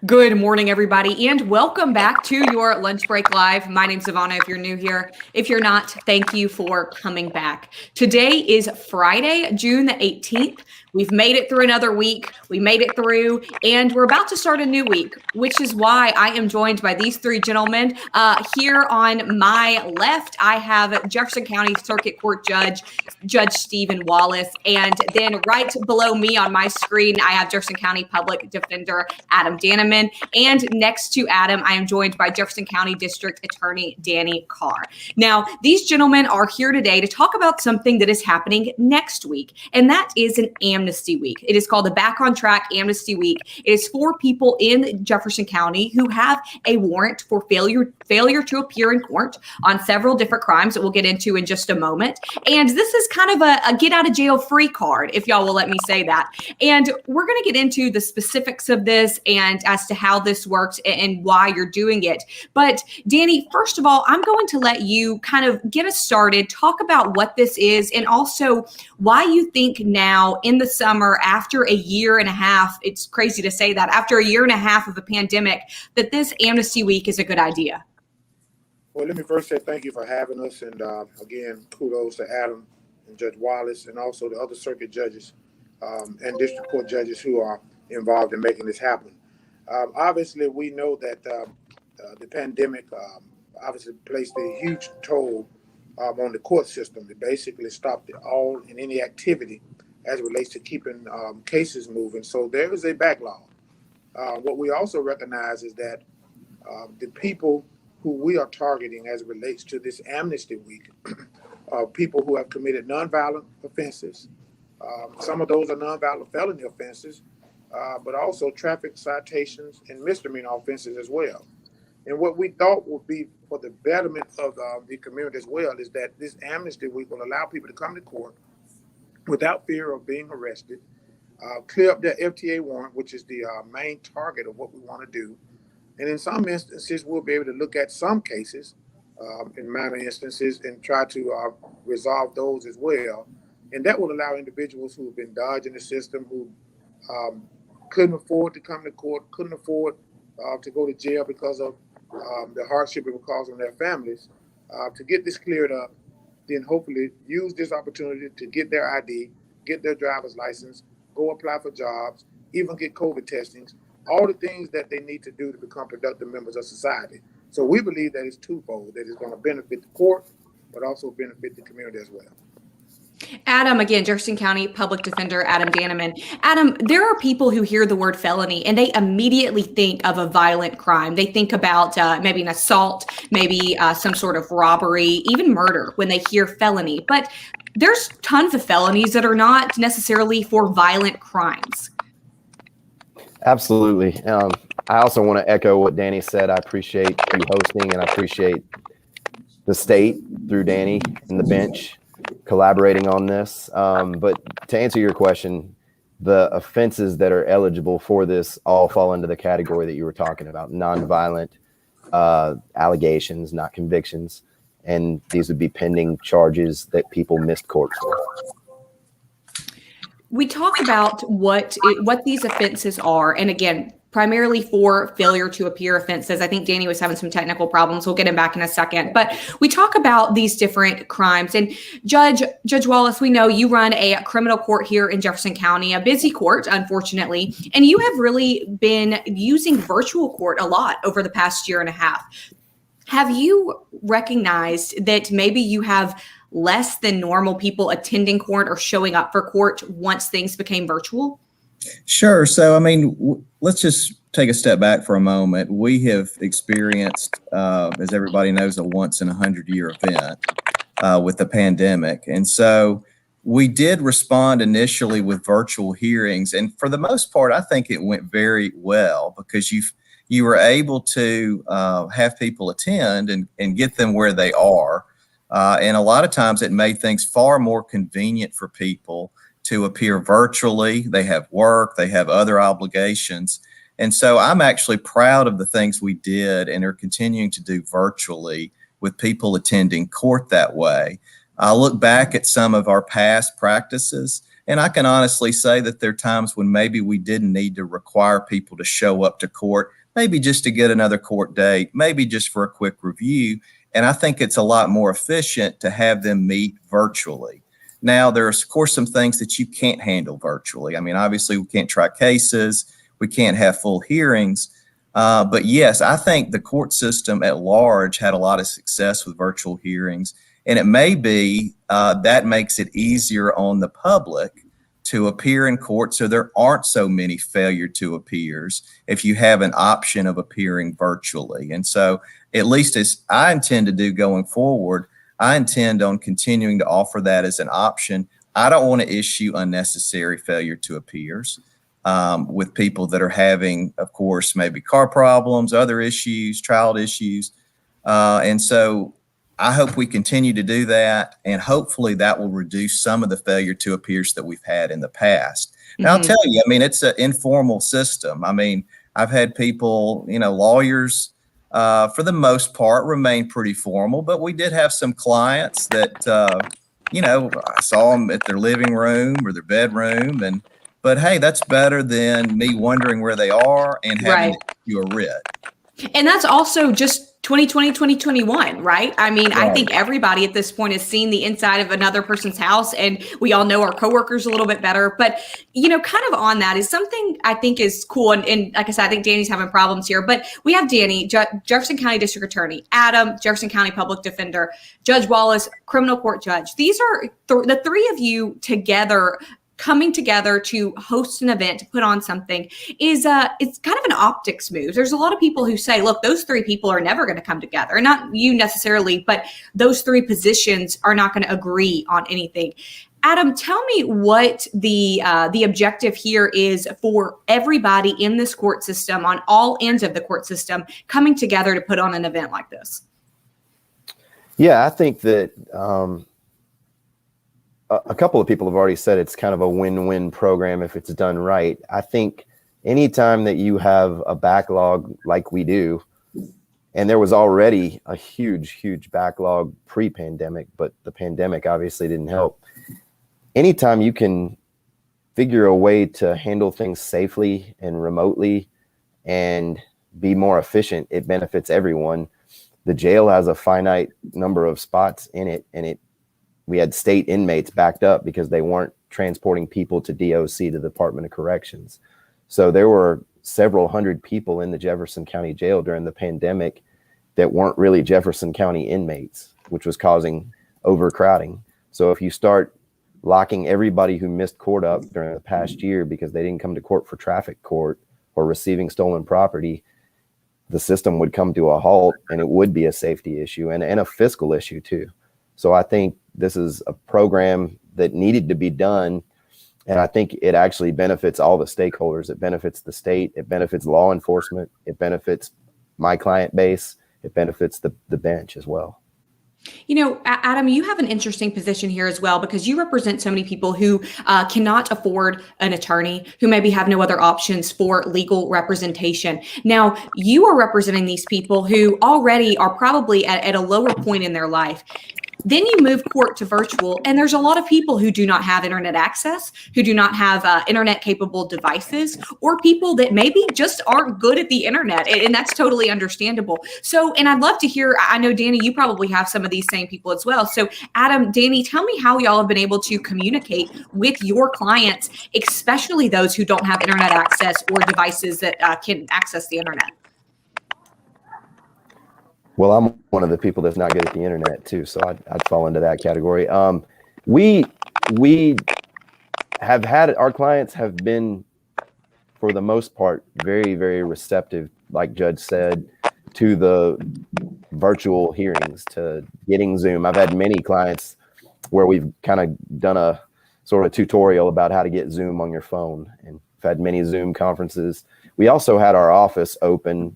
Good morning, everybody, and welcome back to your Lunch Break Live. My name's Ivana if you're new here. If you're not, thank you for coming back. Today is Friday, June the 18th. We've made it through another week. We made it through, and we're about to start a new week, which is why I am joined by these three gentlemen. Here on my left, I have Jefferson County Circuit Court Judge Stephen Wallace, and then right below me on my screen, I have Jefferson County Public Defender Adam Danneman, and next to Adam, I am joined by Jefferson County District Attorney Danny Carr. Now, these gentlemen are here today to talk about something that is happening next week, and that is an amnesty week. It is called the Back on Track Amnesty Week. It is for people in Jefferson County who have a warrant for failure to appear in court on several different crimes that we'll get into in just a moment. And this is kind of a get out of jail free card, if y'all will let me say that. And we're going to get into the specifics of this and as to how this works and why you're doing it. But Danny, first of all, I'm going to let you kind of get us started, talk about what this is, and also why you think now in the summer, after a year and a half, it's crazy to say that, after a year and a half of a pandemic, that this amnesty week is a good idea. Well, let me first say thank you for having us. And again, kudos to Adam and Judge Wallace and also the other circuit judges and district court judges who are involved in making this happen. Obviously, we know that the pandemic obviously placed a huge toll on the court system. It basically stopped all and any activity as it relates to keeping cases moving. So there is a backlog. What we also recognize is that the people who we are targeting as it relates to this amnesty week are people who have committed nonviolent offenses. Some of those are nonviolent felony offenses, but also traffic citations and misdemeanor offenses as well. And what we thought would be for the betterment of the community as well is that this amnesty week will allow people to come to court without fear of being arrested, clear up their FTA warrant, which is the main target of what we want to do. And in some instances, we'll be able to look at some cases, in minor instances, and try to resolve those as well. And that will allow individuals who have been dodging the system, who couldn't afford to come to court, couldn't afford to go to jail because of the hardship it would cause on their families, to get this cleared up, then hopefully use this opportunity to get their ID, get their driver's license, go apply for jobs, even get COVID testings, all the things that they need to do to become productive members of society. So we believe that it's twofold, that it's going to benefit the court, but also benefit the community as well. Adam, again, Jefferson County Public Defender Adam Danneman. Adam, there are people who hear the word felony and they immediately think of a violent crime. They think about maybe an assault, maybe some sort of robbery, even murder when they hear felony. But there's tons of felonies that are not necessarily for violent crimes. Absolutely. I also want to echo what Danny said. I appreciate you hosting, and I appreciate the state through Danny and the bench collaborating on this. But to answer your question, the offenses that are eligible for this all fall into the category that you were talking about: nonviolent allegations, not convictions, and these would be pending charges that people missed court for. We talk about what these offenses are, and again, primarily for failure to appear offenses. I think Danny was having some technical problems. We'll get him back in a second. But we talk about these different crimes. And Judge Wallace, we know you run a criminal court here in Jefferson County, a busy court, unfortunately, and you have really been using virtual court a lot over the past year and a half. Have you recognized that maybe you have less than normal people attending court or showing up for court once things became virtual? Sure. So, I mean, let's just take a step back for a moment. We have experienced, as everybody knows, a once in 100-year event with the pandemic. And so we did respond initially with virtual hearings. And for the most part, I think it went very well because you were able to have people attend and get them where they are. And a lot of times it made things far more convenient for people to appear virtually. They have work, they have other obligations. And so I'm actually proud of the things we did and are continuing to do virtually with people attending court that way. I look back at some of our past practices And I can honestly say that there are times when maybe we didn't need to require people to show up to court, maybe just to get another court date, maybe just for a quick review. And I think it's a lot more efficient to have them meet virtually. Now, there's, of course, some things that you can't handle virtually. I mean, obviously, we can't try cases. We can't have full hearings. But yes, I think the court system at large had a lot of success with virtual hearings. And it may be that makes it easier on the public to appear in court, so there aren't so many failure to appears if you have an option of appearing virtually. And so, at least as I intend to do going forward, I intend on continuing to offer that as an option. I don't want to issue unnecessary failure to appears with people that are having, of course, maybe car problems, other issues, child issues. And so I hope we continue to do that, and hopefully that will reduce some of the failure to appears that we've had in the past. And I'll tell you, I mean, it's an informal system. I mean, I've had people, lawyers, for the most part, remain pretty formal, but we did have some clients that, I saw them at their living room or their bedroom, but hey, that's better than me wondering where they are and having to issue a writ. And that's also just 2020, 2021, right? I mean, I think everybody at this point has seen the inside of another person's house, and we all know our coworkers a little bit better. But, kind of on that is something I think is cool. And like I said, I think Danny's having problems here, but we have Danny, Jefferson County District Attorney, Adam, Jefferson County Public Defender, Judge Wallace, Criminal Court Judge. These are the three of you together coming together to host an event, to put on something is it's kind of an optics move. There's a lot of people who say, look, those three people are never going to come together. Not you necessarily, but those three positions are not going to agree on anything. Adam, tell me what the objective here is for everybody in this court system, on all ends of the court system, coming together to put on an event like this. Yeah, I think that a couple of people have already said it's kind of a win-win program if it's done right. I think anytime that you have a backlog like we do, and there was already a huge backlog pre-pandemic, but the pandemic obviously didn't help. Anytime you can figure a way to handle things safely and remotely and be more efficient, it benefits everyone. The jail has a finite number of spots in it, and we had state inmates backed up because they weren't transporting people to DOC, to the Department of Corrections. So there were several hundred people in the Jefferson County Jail during the pandemic that weren't really Jefferson County inmates, which was causing overcrowding. So if you start locking everybody who missed court up during the past year because they didn't come to court for traffic court or receiving stolen property, the system would come to a halt, and it would be a safety issue and a fiscal issue too. So I think this is a program that needed to be done. And I think it actually benefits all the stakeholders. It benefits the state. It benefits law enforcement. It benefits my client base. It benefits the bench as well. Adam, you have an interesting position here as well, because you represent so many people who cannot afford an attorney, who maybe have no other options for legal representation. Now, you are representing these people who already are probably at a lower point in their life. Then you move court to virtual, and there's a lot of people who do not have internet access, who do not have internet capable devices, or people that maybe just aren't good at the internet. And that's totally understandable. So, and I'd love to hear, I know, Danny, you probably have some of these same people as well. So Adam, Danny, tell me how y'all have been able to communicate with your clients, especially those who don't have internet access or devices that can access the internet. Well, I'm one of the people that's not good at the internet too, so I'd fall into that category. We have had, our clients have been, for the most part, very, very receptive, like Judge said, to the virtual hearings, to getting Zoom. I've had many clients where we've kind of done a sort of tutorial about how to get Zoom on your phone, and we've had many Zoom conferences. We also had our office open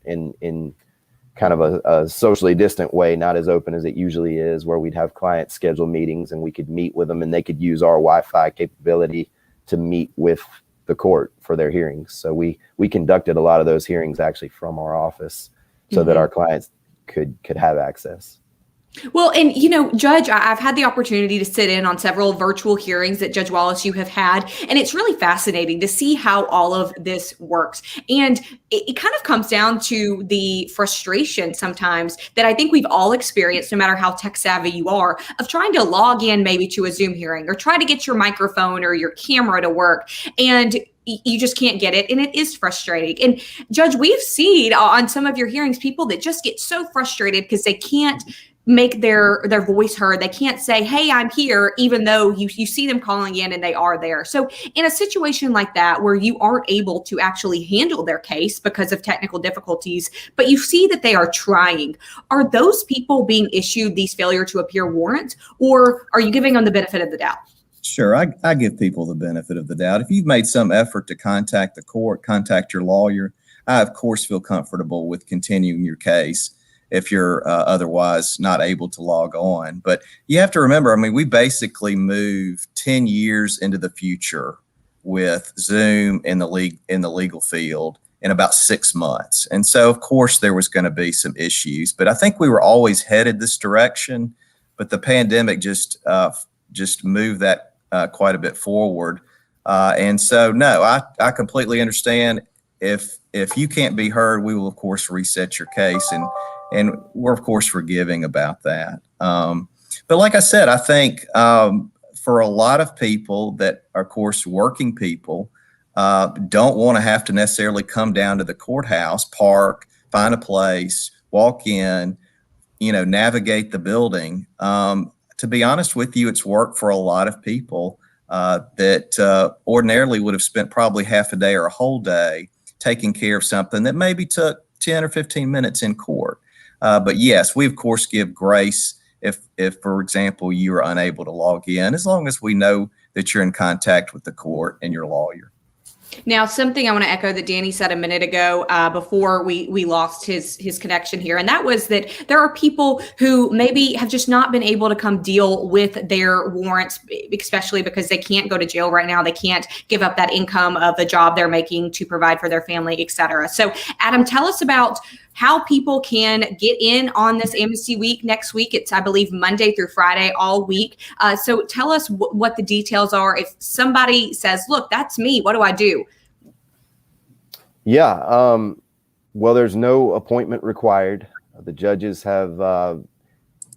in kind of a socially distant way, not as open as it usually is, where we'd have clients schedule meetings and we could meet with them and they could use our Wi-Fi capability to meet with the court for their hearings. So we conducted a lot of those hearings actually from our office so that our clients could have access. Well, and Judge, I've had the opportunity to sit in on several virtual hearings that Judge Wallace, you have had, and it's really fascinating to see how all of this works. And it kind of comes down to the frustration sometimes that I think we've all experienced, no matter how tech savvy you are, of trying to log in maybe to a Zoom hearing or try to get your microphone or your camera to work. And you just can't get it. And it is frustrating. And Judge, we've seen on some of your hearings, people that just get so frustrated because they can't make their voice heard. They can't say, hey, I'm here, even though you see them calling in and they are there. So in a situation like that, where you aren't able to actually handle their case because of technical difficulties, but you see that they are trying, are those people being issued these failure to appear warrants, or are you giving them the benefit of the doubt? Sure, I give people the benefit of the doubt. If you've made some effort to contact the court, contact your lawyer, I, of course, feel comfortable with continuing your case if you're otherwise not able to log on. But you have to remember, I mean, we basically moved 10 years into the future with Zoom in the legal field in about 6 months. And so, of course, there was going to be some issues, but I think we were always headed this direction. But the pandemic just moved that quite a bit forward. And so, no, I completely understand. If you can't be heard, we will, of course, reset your case. And we're, of course, forgiving about that. But like I said, I think for a lot of people that are, of course, working people, don't want to have to necessarily come down to the courthouse, park, find a place, walk in, navigate the building. To be honest with you, it's work for a lot of people that ordinarily would have spent probably half a day or a whole day taking care of something that maybe took 10 or 15 minutes in court. But yes, we of course give grace if, for example, you are unable to log in, as long as we know that you're in contact with the court and your lawyer. Now, something I want to echo that Danny said a minute ago before we lost his connection here, and that was that there are people who maybe have just not been able to come deal with their warrants, especially because they can't go to jail right now. They can't give up that income of the job they're making to provide for their family, et cetera. So, Adam, tell us about how people can get in on this Amnesty Week next week. It's, I believe, Monday through Friday all week. So tell us what the details are. If somebody says, look, that's me, what do I do? Yeah. Well, there's no appointment required. The judges have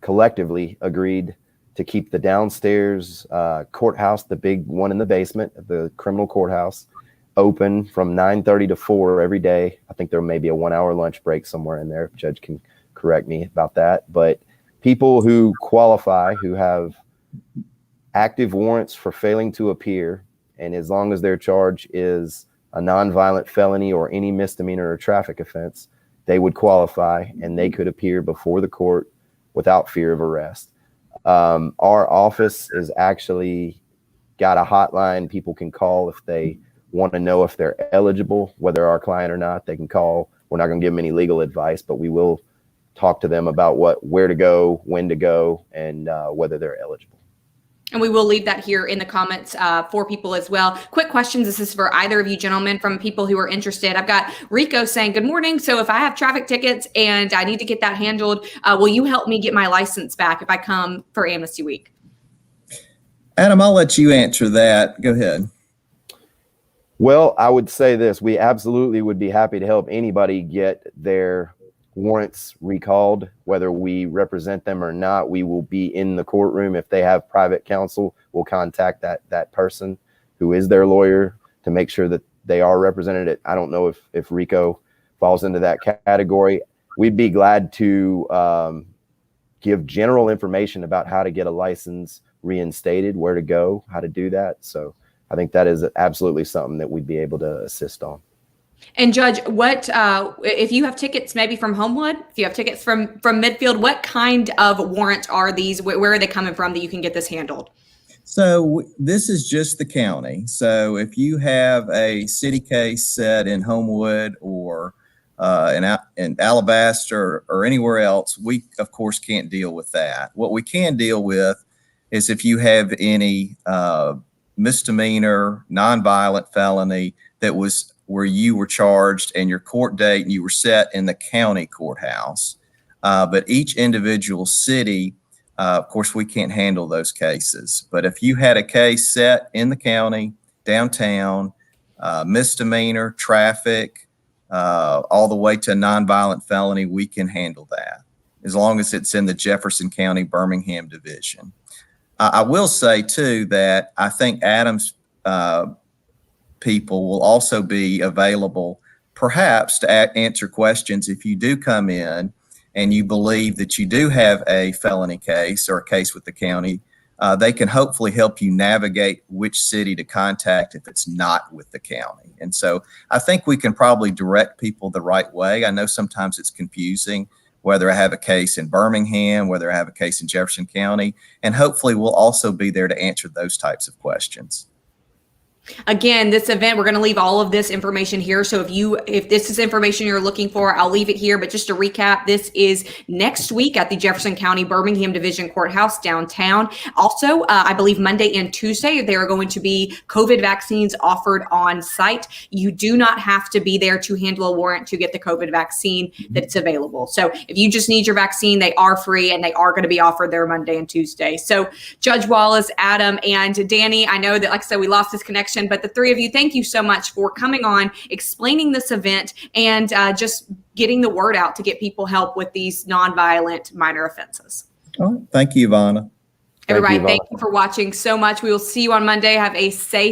collectively agreed to keep the downstairs courthouse, the big one in the basement of the criminal courthouse, open from 9:30 to 4 every day. I think there may be a 1-hour lunch break somewhere in there. Judge can correct me about that. But people who qualify, who have active warrants for failing to appear, and as long as their charge is a nonviolent felony or any misdemeanor or traffic offense, they would qualify and they could appear before the court without fear of arrest. Our office is actually got a hotline people can call if they want to know if they're eligible, whether our client or not. They can call. We're not going to give them any legal advice, but we will talk to them about where to go, when to go, and whether they're eligible. And we will leave that here in the comments for people as well. Quick questions. This is for either of you gentlemen from people who are interested. I've got Rico saying, good morning. So if I have traffic tickets and I need to get that handled, will you help me get my license back if I come for Amnesty Week? Adam, I'll let you answer that. Go ahead. Well, I would say this. We absolutely would be happy to help anybody get their warrants recalled, whether we represent them or not. We will be in the courtroom. If they have private counsel, we'll contact that person who is their lawyer to make sure that they are represented. I don't know if Rico falls into that category. We'd be glad to give general information about how to get a license reinstated, where to go, how to do that. So I think that is absolutely something that we'd be able to assist on. And Judge, what if you have tickets maybe from Homewood, if you have tickets from Midfield, what kind of warrant are these? Where are they coming from that you can get this handled? So this is just the county. So if you have a city case set in Homewood or in Alabaster or anywhere else, we of course can't deal with that. What we can deal with is if you have any misdemeanor, nonviolent felony that was where you were charged and your court date and you were set in the county courthouse, But each individual city, of course, we can't handle those cases. But if you had a case set in the county, downtown, misdemeanor, traffic, all the way to a nonviolent felony, we can handle that as long as it's in the Jefferson County, Birmingham division. I will say, too, that I think Adam's people will also be available perhaps to answer questions if you do come in and you believe that you do have a felony case or a case with the county. They can hopefully help you navigate which city to contact if it's not with the county. And so I think we can probably direct people the right way. I know sometimes it's confusing whether I have a case in Birmingham, whether I have a case in Jefferson County, and hopefully we'll also be there to answer those types of questions. Again, this event, we're going to leave all of this information here. So if this is information you're looking for, I'll leave it here. But just to recap, this is next week at the Jefferson County Birmingham Division Courthouse downtown. Also, I believe Monday and Tuesday, there are going to be COVID vaccines offered on site. You do not have to be there to handle a warrant to get the COVID vaccine that's available. So if you just need your vaccine, they are free and they are going to be offered there Monday and Tuesday. So Judge Wallace, Adam, and Danny, I know that, like I said, we lost this connection, but the three of you, thank you so much for coming on, explaining this event, and just getting the word out to get people help with these nonviolent minor offenses. All right. Thank you, Ivana. Everybody, thank you for watching so much. We will see you on Monday. Have a safe